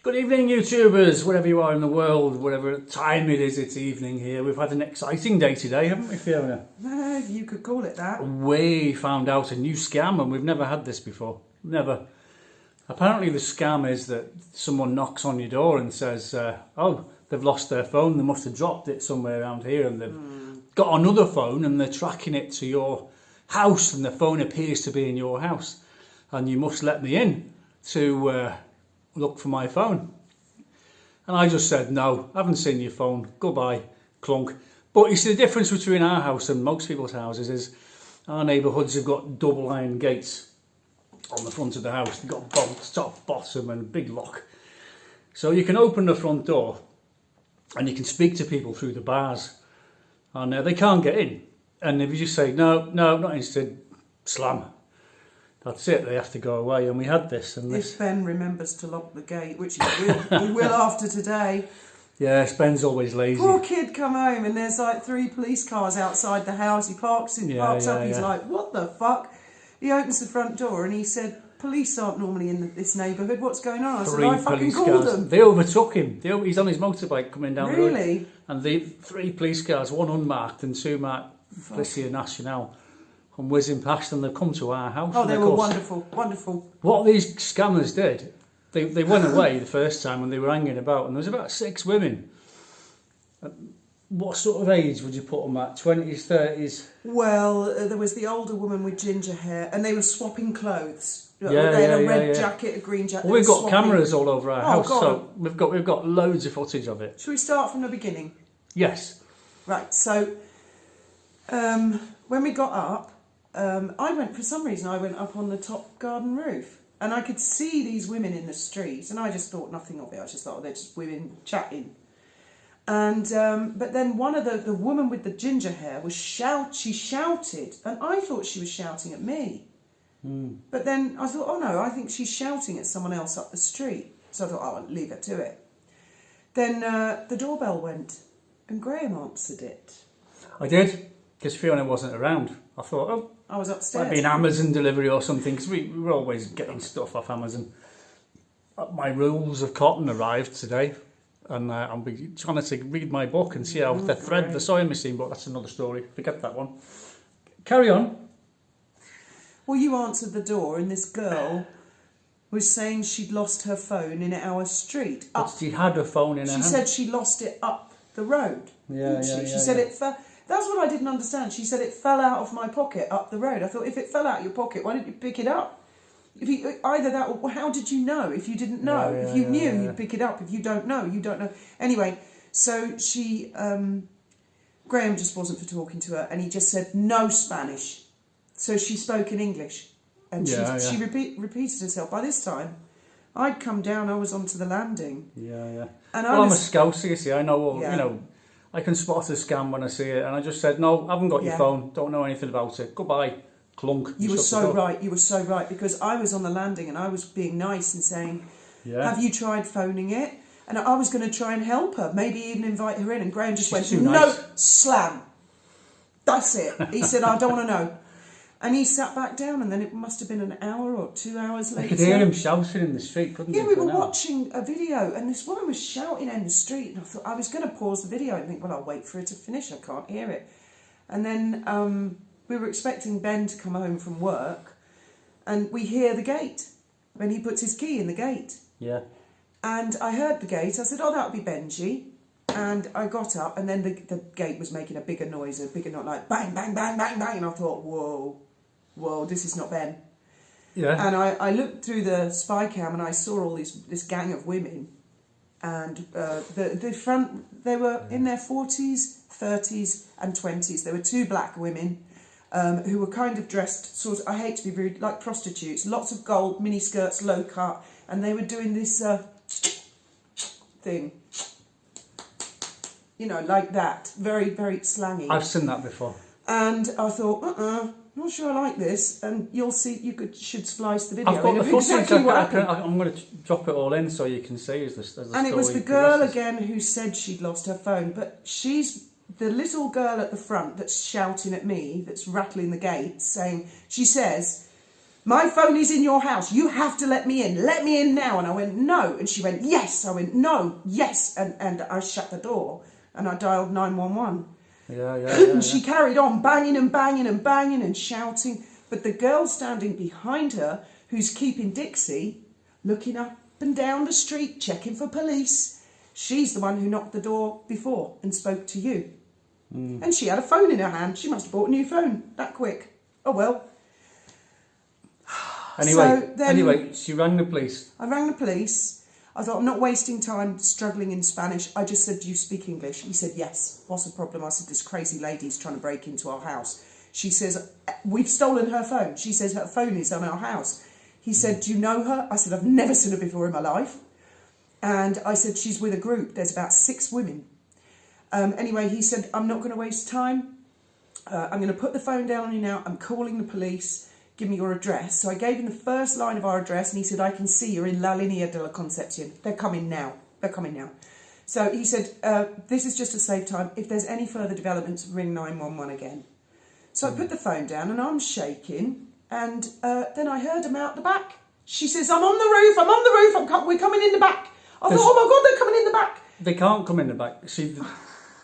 Good evening, YouTubers, wherever you are in the world, whatever time it is, it's evening here. We've had an exciting day today, haven't we, Fiona? You could call it that. We found out a new scam, and we've never had this before. Never. Apparently the scam is that someone knocks on your door and says, oh, they've lost their phone, they must have dropped it somewhere around here, and they've got another phone and they're tracking it to your house, and the phone appears to be in your house, and you must let me in to look for my phone. And I just said, no, I haven't seen your phone, goodbye, clunk. But you see, the difference between our house and most people's houses is our neighbourhoods have got double iron gates on the front of the house. They've got bolts, top, bottom and a big lock. So you can open the front door and you can speak to people through the bars, and they can't get in. And if you just say, no, not interested, slam. That's it, they have to go away. And we had this and this. If Ben remembers to lock the gate, which he will after today. Yeah, Ben's always lazy. Poor kid come home and there's like 3 police cars outside the house. He parks up, he's like, what the fuck? He opens the front door and he said, police aren't normally in this neighbourhood, what's going on? I said, I fucking called them. They overtook him. He's on his motorbike coming down the road. Really? And the 3 police cars, 1 unmarked and 2 marked Policia Nacional, and whizzing past, and they've come to our house. Oh, they were wonderful, wonderful. What these scammers did, they went away the first time and they were hanging about, and there was about 6 women. What sort of age would you put them at? 20s, 30s? Well, there was the older woman with ginger hair, and they were swapping clothes. Yeah, they had a red jacket, a green jacket. Well, we've got cameras all over our house, God. so we've got loads of footage of it. Shall we start from the beginning? Yes. Right, so when we got up, I went up on the top garden roof, and I could see these women in the streets, and I just thought nothing of it. I just thought, they're just women chatting. And but then one of the woman with the ginger hair she shouted, and I thought she was shouting at me. But then I thought, oh no, I think she's shouting at someone else up the street. So I thought, oh, I'll leave her to it. Then the doorbell went, and Graham answered it. I did, because Fiona wasn't around. I thought, oh, I was upstairs. might be an Amazon delivery or something, because we were always getting stuff off Amazon. My Rules of Cotton arrived today, and I'm trying to read my book and see how the thread, the sewing machine, but that's another story. Forget that one. Carry on. Well, you answered the door, and this girl was saying she'd lost her phone in our street. But she had her phone in her hand. She said she lost it up the road. She said it fell. That's what I didn't understand. She said it fell out of my pocket up the road. I thought, if it fell out of your pocket, why didn't you pick it up? Either that, or how did you know if you didn't know? If you knew, you'd pick it up. If you don't know, you don't know. Anyway, so she, Graham just wasn't for talking to her, and he just said no Spanish. So she spoke in English, and she repeated herself. By this time, I'd come down. I was onto the landing. And I'm a scouser, you see. I know, you know, I can spot a scam when I see it, and I just said, no, I haven't got your phone. Don't know anything about it. Goodbye. Clunk. You were so right. You were so right, because I was on the landing and I was being nice and saying, have you tried phoning it? And I was going to try and help her, maybe even invite her in. And Graham just went, no, slam. That's it. He said, I don't want to know. And he sat back down, and then it must have been an hour or 2 hours later. You could hear him shouting in the street, couldn't you? Yeah, we were watching a video, and this woman was shouting in the street, and I thought I was going to pause the video and think, well, I'll wait for it to finish. I can't hear it. And then we were expecting Ben to come home from work, and we hear the gate when he puts his key in the gate. Yeah. And I heard the gate. I said, oh, that'll be Benji. And I got up, and then the gate was making a bigger noise, like bang, bang, bang, bang, bang. And I thought, whoa, this is not Ben. Yeah. And I looked through the spy cam, and I saw all this gang of women. And the front, they were in their 40s, 30s and 20s. There were 2 black women who were kind of dressed, sort of, I hate to be rude, like prostitutes. Lots of gold, mini skirts, low cut. And they were doing this thing. You know, like that. Very, very slangy. I've seen that before. And I thought, not sure I like this. And you'll see, should splice the video. I've got the footage. I'm going to drop it all in so you can see as the And it was the girl again who said she'd lost her phone. But she's the little girl at the front that's shouting at me, that's rattling the gate, saying, she says, My phone is in your house. You have to let me in. Let me in now. And I went, no. And she went, yes. I went, no, yes. And I shut the door and I dialed 911. And she carried on banging and banging and banging and shouting. But the girl standing behind her, who's keeping Dixie, looking up and down the street, checking for police, she's the one who knocked the door before and spoke to you. And she had a phone in her hand. She must have bought a new phone that quick. Oh, well. Anyway, she rang the police. I rang the police. I thought, I'm not wasting time struggling in Spanish. I just said, do you speak English? He said, yes. What's the problem? I said, this crazy lady's trying to break into our house. She says, we've stolen her phone. She says her phone is on our house. He said, do you know her? I said, I've never seen her before in my life. And I said, she's with a group. There's about 6 women. Anyway, he said, I'm not going to waste time. I'm going to put the phone down on you now. I'm calling the police. Give me your address. So I gave him the first line of our address and he said, I can see you're in La Línea de la Concepción. They're coming now. They're coming now. So he said, this is just to save time. If there's any further developments, ring 911 again. So I put the phone down and I'm shaking. And then I heard him out the back. She says, I'm on the roof. I'm on the roof. We're coming in the back. I thought, oh my God, they're coming in the back. They can't come in the back. See,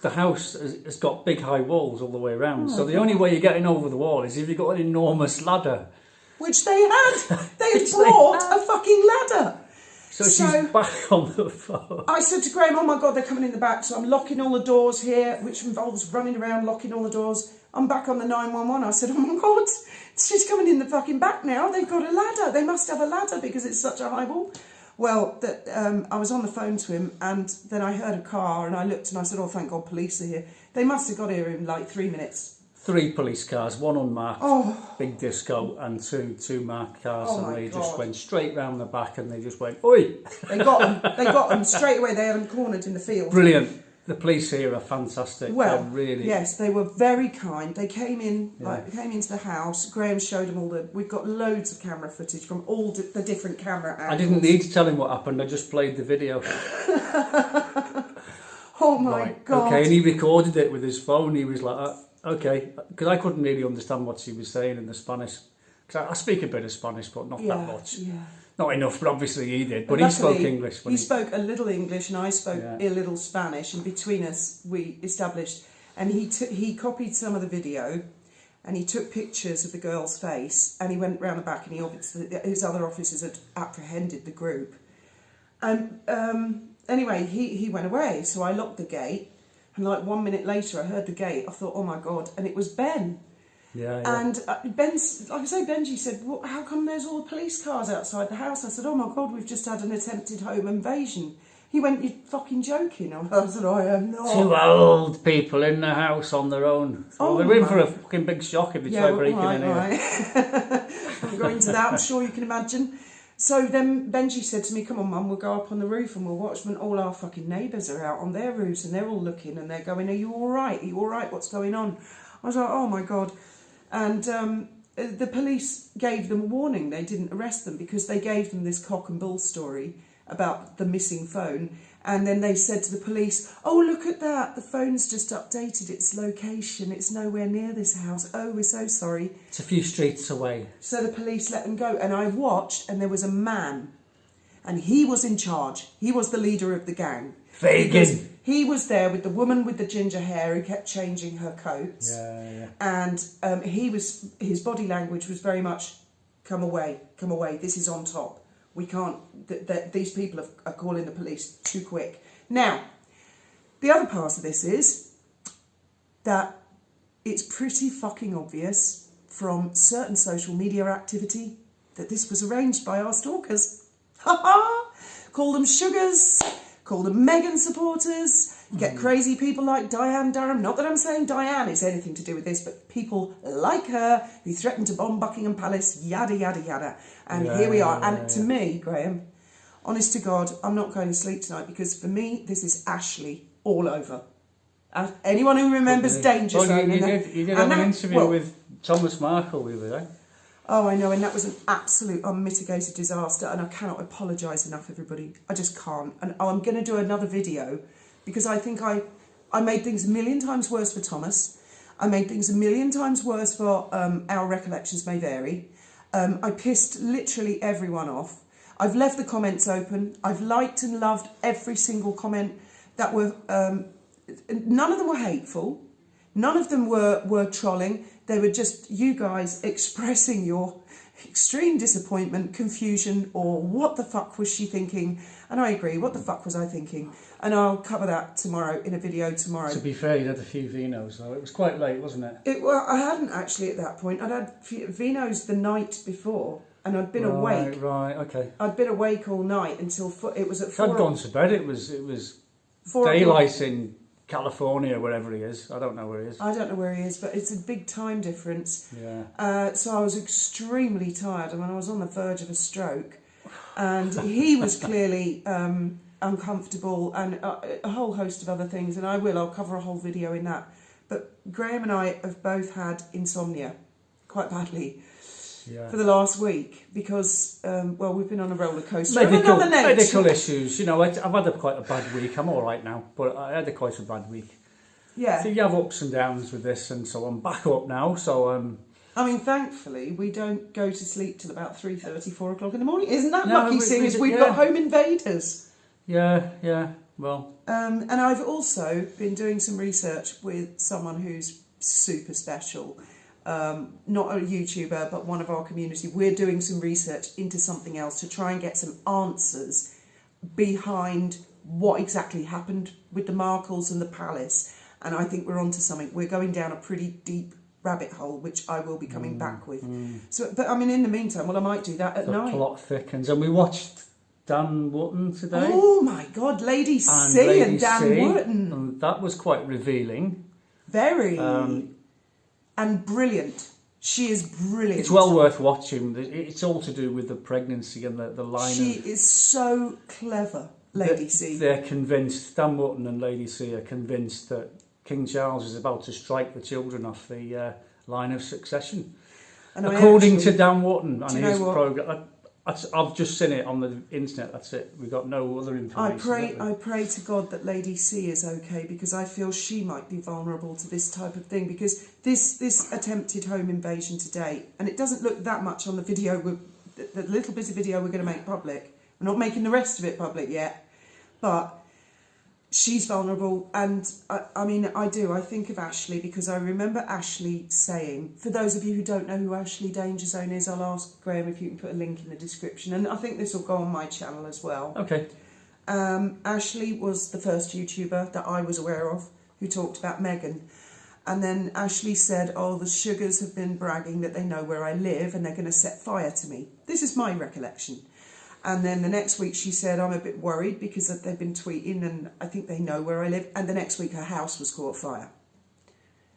the house has got big high walls all the way around. So the only way you're getting over the wall is if you've got an enormous ladder. Which they had. They had brought a fucking ladder. So she's back on the phone. I said to Graham, oh my God, they're coming in the back. So I'm locking all the doors here, which involves running around, locking all the doors. I'm back on the 911. I said, oh my God, she's coming in the fucking back now. They've got a ladder. They must have a ladder because it's such a high wall. Well, I was on the phone to him and then I heard a car and I looked and I said, oh, thank God, police are here. They must have got here in like 3 minutes. 3 police cars, 1 unmarked, big disco, and two marked cars, and they just went straight round the back and they just went, oi! They got them straight away. They had them cornered in the field. Brilliant. The police here are fantastic. Well, really. Yes, they were very kind. They came in, came into the house. Graham showed them all we've got loads of camera footage from all the different camera angles. I didn't need to tell him what happened. I just played the video. Oh my God! Okay, and he recorded it with his phone. He was like, okay, because I couldn't really understand what she was saying in the Spanish. Because I speak a bit of Spanish, but not that much. Yeah. Not enough, but obviously he did. But he spoke English. He spoke a little English and I spoke a little Spanish. And between us, we established... And he copied some of the video and he took pictures of the girl's face and he went round the back and his other officers had apprehended the group. And anyway, he went away. So I locked the gate. And like 1 minute later, I heard the gate. I thought, oh my God. And it was Ben. Yeah. And Benji said, well, how come there's all the police cars outside the house? I said, oh my God, we've just had an attempted home invasion. He went, you're fucking joking. I said, I am not. 2 old people in the house on their own. So they're in for a fucking big shock if they try breaking in here. I'm going to that, I'm sure you can imagine. So then Benji said to me, come on, Mum, we'll go up on the roof and we'll watch when all our fucking neighbours are out on their roofs and they're all looking and they're going, are you all right? Are you all right? What's going on? I was like, oh my God. And the police gave them a warning. They didn't arrest them because they gave them this cock and bull story about the missing phone. And then they said to the police, oh, look at that. The phone's just updated its location. It's nowhere near this house. Oh, we're so sorry. It's a few streets away. So the police let them go. And I watched and there was a man and he was in charge. He was the leader of the gang. Fagin. He was there with the woman with the ginger hair who kept changing her coats. Yeah. And his body language was very much, come away, this is on top. We can't, these people are calling the police too quick. Now, the other part of this is that it's pretty fucking obvious from certain social media activity that this was arranged by our stalkers. Ha ha! Call them sugars. Call them Meghan supporters, get crazy people like Diane Durham. Not that I'm saying Diane is anything to do with this, but people like her who threatened to bomb Buckingham Palace, yada, yada, yada. And here we are. And to me, Graham, honest to God, I'm not going to sleep tonight because for me, this is Ashley all over. Anyone who remembers Danger Zone. You did have an interview with Thomas Markle the other day. Oh, I know, and that was an absolute unmitigated disaster, and I cannot apologise enough, everybody. I just can't. And I'm going to do another video, because I think I made things a million times worse for Thomas. I made things a million times worse for Our Recollections May Vary. I pissed literally everyone off. I've left the comments open. I've liked and loved every single comment that were... none of them were hateful. None of them were trolling. They were just you guys expressing your extreme disappointment, confusion, or what the fuck was she thinking? And I agree, what the fuck was I thinking? And I'll cover that tomorrow in a video tomorrow. To be fair, you had a few vinos though. It was quite late, wasn't it? Well, I hadn't actually at that point. I'd had vinos the night before, and I'd been awake. Right, okay. I'd been awake all night until it was at 4. I'd gone to bed. It was daylight in California, wherever he is. I don't know where he is. I don't know where he is, but it's a big time difference. Yeah. So I was extremely tired. I mean, I was on the verge of a stroke, and he was clearly uncomfortable, and a whole host of other things. And I'll cover a whole video in that. But Graham and I have both had insomnia, quite badly. Yeah. For the last week, because we've been on a roller coaster. Medical issues. You know, I've had quite a bad week. I'm all right now, but I had quite a bad week. Yeah. So you have ups and downs with this, and so I'm back up now. So I mean, thankfully, we don't go to sleep till about 3:30, 4 o'clock in the morning. Isn't that lucky? Seeing as we've got home invaders. Yeah. Well. And I've also been doing some research with someone who's super special. Not a YouTuber, but one of our community. We're doing some research into something else to try and get some answers behind what exactly happened with the Markles and the palace. And I think we're onto something. We're going down a pretty deep rabbit hole, which I will be coming back with. So, but I mean, in the meantime, I might do that at night. The plot thickens, and we watched Dan Wootton today. Oh my God, Lady C and Dan Wootton. And that was quite revealing. Very. And brilliant. She is brilliant. It's well worth watching. It's all to do with the pregnancy and the line. She is so clever, Lady C. They're convinced, Dan Wootton and Lady C are convinced that King Charles is about to strike the children off the line of succession. And according to Dan Wootton and his programme. I've just seen it on the internet, that's it. We've got no other information. I pray to God that Lady C is okay, because I feel she might be vulnerable to this type of thing, because this attempted home invasion today, and it doesn't look that much on the video, the little bit of video we're going to make public. We're not making the rest of it public yet, but she's vulnerable. And I think of Ashley, because I remember Ashley saying, for those of you who don't know who Ashley Danger Zone is, I'll ask Graham if you can put a link in the description, and I think this will go on my channel as well. Okay. Ashley was the first YouTuber that I was aware of who talked about Meghan, and then Ashley said, the Sugars have been bragging that they know where I live and they're going to set fire to me. This is my recollection. And then the next week she said, I'm a bit worried because they've been tweeting and I think they know where I live. And the next week her house was caught fire.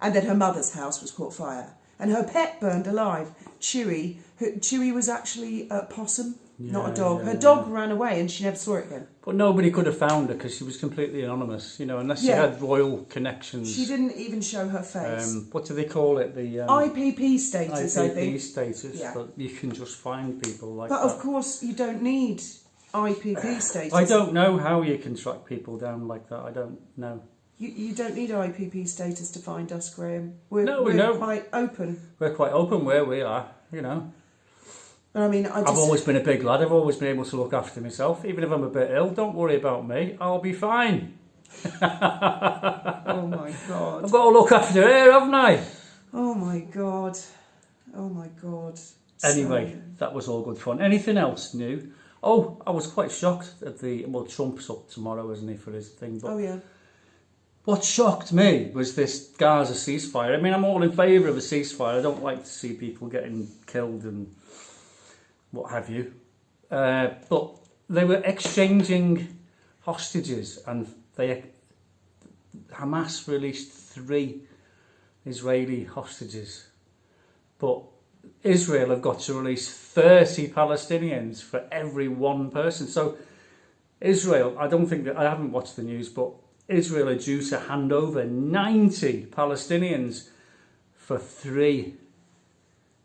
And then her mother's house was caught fire. And her pet burned alive. Chewy was actually a possum, not a dog. Her dog ran away and she never saw it again. But nobody could have found her because she was completely anonymous, unless she had royal connections. She didn't even show her face. What do they call it? The IPP status, I think. IPP status. Yeah. But you can just find people like that. But of course you don't need IPP status. I don't know how you can track people down like that. I don't know. You don't need IPP status to find us, Graham. We're quite open. We're quite open where we are, I mean, I've always been a big lad. I've always been able to look after myself. Even if I'm a bit ill, don't worry about me. I'll be fine. Oh my God. I've got to look after her, haven't I? Oh my God. Oh my God. Anyway, that was all good fun. Anything else new? Oh, I was quite shocked at Trump's up tomorrow, isn't he, for his thing? But yeah. What shocked me was this Gaza ceasefire. I mean, I'm all in favour of a ceasefire. I don't like to see people getting killed and what have you. But they were exchanging hostages, and Hamas released 3 Israeli hostages. But Israel have got to release 30 Palestinians for every one person. So Israel, I haven't watched the news, but Israel are due to hand over 90 Palestinians for 3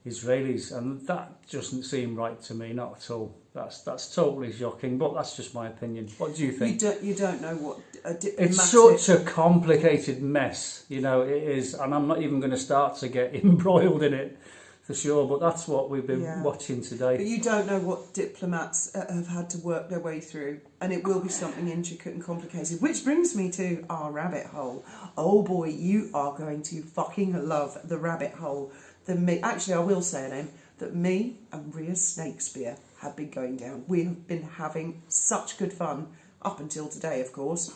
Israelis, and that doesn't seem right to me, not at all. That's totally shocking, but that's just my opinion. What do you think? You don't know what it's such a complicated mess, it is, and I'm not even going to start to get embroiled in it. for sure. But that's what we've been watching today. But you don't know what diplomats have had to work their way through, and it will be something intricate and complicated. Which brings me to our rabbit hole. Oh boy, you are going to fucking love the rabbit hole. Actually, I will say a name that me and Rhea Snakespeare have been going down. We have been having such good fun up until today, of course.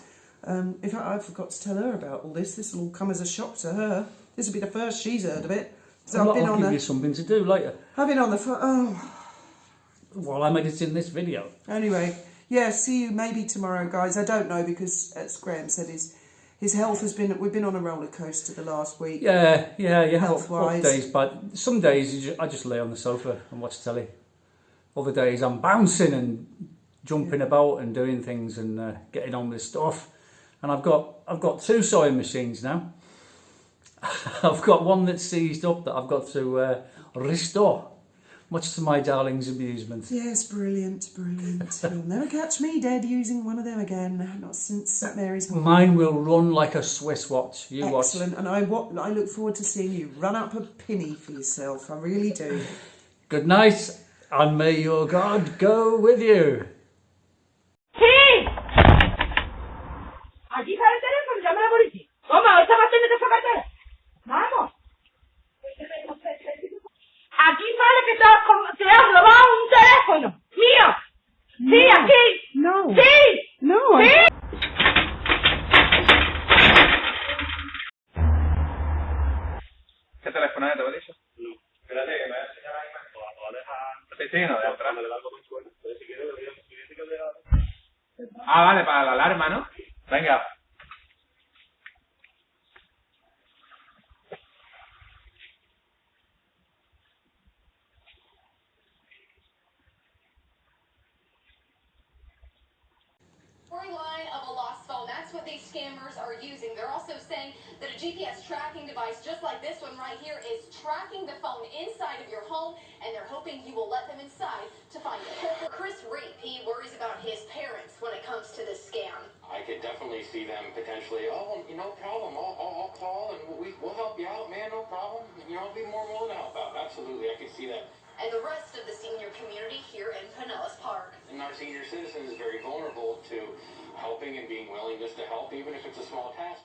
In fact, I forgot to tell her about all this. This will all come as a shock to her. This will be the first she's heard of it. So I'll give you something to do later. I've been on the phone. While I'm editing this video. Anyway, yeah, see you maybe tomorrow, guys. I don't know because, as Graham said, his health has been. We've been on a roller coaster the last week. Yeah. You have health-wise. days, but some days I just lay on the sofa and watch telly. Other days I'm bouncing and jumping about and doing things and getting on with stuff. And I've got 2 sewing machines now. I've got one that's seized up that I've got to restore, much to my darling's amusement. Yes, brilliant. You'll never catch me dead using one of them again. Not since St Mary's Hall. Mine will run like a Swiss watch. You watch. Excellent, and I look forward to seeing you run up a penny for yourself. I really do. Good night, and may your God go with you. Aquí sale el teléfono, llama a la policía. ¿Cómo? ¿Esta va a tener que sacar el teléfono? Vamos. Aquí sale que te has robado un teléfono. Mío. Sí, aquí. No. Sí. No. Sí. ¿Qué teléfono es? ¿Te lo he dicho? No. Espérate, que me voy a enseñar la imagen. O deja... Sí, no, de atrás. Si quieres, le voy a decir que de... Ah, vale, para la alarma, ¿no? Venga. Storyline of a lost phone. That's what these scammers are using. They're also saying that a GPS tracking device just like this one right here is tracking the phone inside of your home, and they're hoping you will let them inside to find it. For Chris Reap, he worries about his parents when it comes to this scam. I could definitely see them potentially, no problem, I'll call and we'll help you out, man, no problem. I'll be more willing to help out. Absolutely, I could see that. And the rest of the senior community here in Pinellas Park. And our senior citizen is very vulnerable to helping and being willing just to help, even if it's a small task.